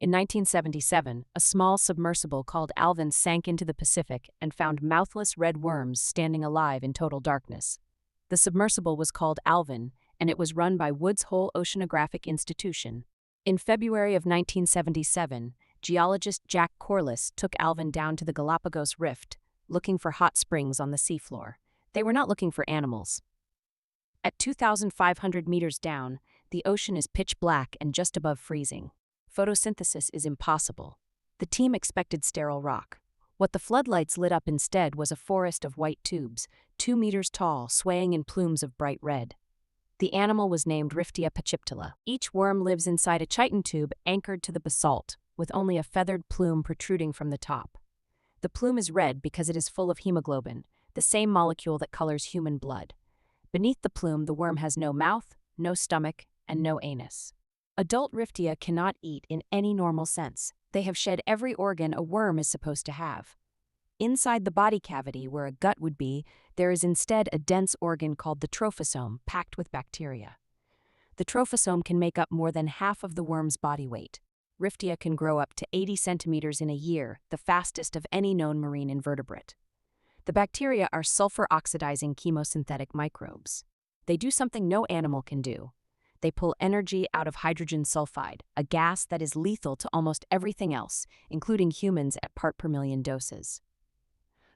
In 1977, a small submersible called Alvin sank into the Pacific and found mouthless red worms standing alive in total darkness. The submersible was called Alvin, and it was run by Woods Hole Oceanographic Institution. In February of 1977, geologist Jack Corliss took Alvin down to the Galapagos Rift, looking for hot springs on the seafloor. They were not looking for animals. At 2,500 meters down, the ocean is pitch black and just above freezing. Photosynthesis is impossible. The team expected sterile rock. What the floodlights lit up instead was a forest of white tubes, 2 meters tall, swaying in plumes of bright red. The animal was named Riftia pachyptala. Each worm lives inside a chitin tube anchored to the basalt, with only a feathered plume protruding from the top. The plume is red because it is full of hemoglobin, the same molecule that colors human blood. Beneath the plume, the worm has no mouth, no stomach, and no anus. Adult Riftia cannot eat in any normal sense. They have shed every organ a worm is supposed to have. Inside the body cavity, where a gut would be, there is instead a dense organ called the trophosome, packed with bacteria. The trophosome can make up more than half of the worm's body weight. Riftia can grow up to 80 centimeters in a year, the fastest of any known marine invertebrate. The bacteria are sulfur-oxidizing chemosynthetic microbes. They do something no animal can do. They pull energy out of hydrogen sulfide, a gas that is lethal to almost everything else, including humans at part per million doses.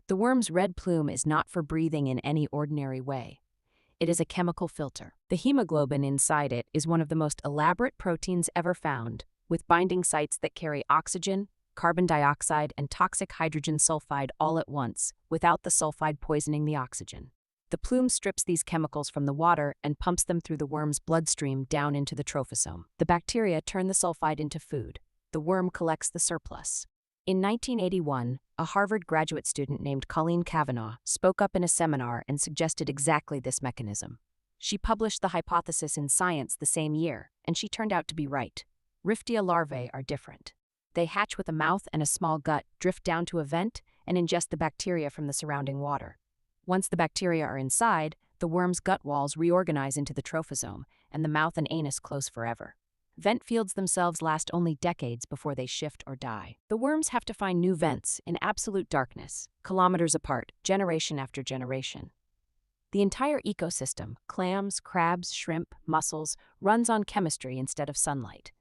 The worm's red plume is not for breathing in any ordinary way. It is a chemical filter. The hemoglobin inside it is one of the most elaborate proteins ever found, with binding sites that carry oxygen, carbon dioxide, and toxic hydrogen sulfide all at once, without the sulfide poisoning the oxygen. The plume strips these chemicals from the water and pumps them through the worm's bloodstream down into the trophosome. The bacteria turn the sulfide into food. The worm collects the surplus. In 1981, a Harvard graduate student named Colleen Cavanaugh spoke up in a seminar and suggested exactly this mechanism. She published the hypothesis in Science the same year, and she turned out to be right. Riftia larvae are different. They hatch with a mouth and a small gut, drift down to a vent, and ingest the bacteria from the surrounding water. Once the bacteria are inside, the worm's gut walls reorganize into the trophosome, and the mouth and anus close forever. Vent fields themselves last only decades before they shift or die. The worms have to find new vents in absolute darkness, kilometers apart, generation after generation. The entire ecosystem, clams, crabs, shrimp, mussels, runs on chemistry instead of sunlight.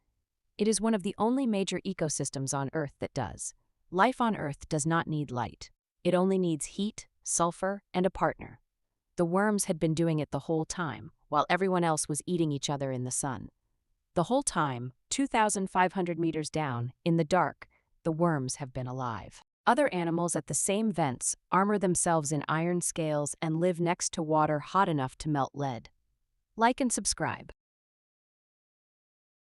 It is one of the only major ecosystems on Earth that does. Life on Earth does not need light. It only needs heat, sulfur, and a partner. The worms had been doing it the whole time, while everyone else was eating each other in the sun. The whole time, 2,500 meters down, in the dark, the worms have been alive. Other animals at the same vents armor themselves in iron scales and live next to water hot enough to melt lead. Like and subscribe.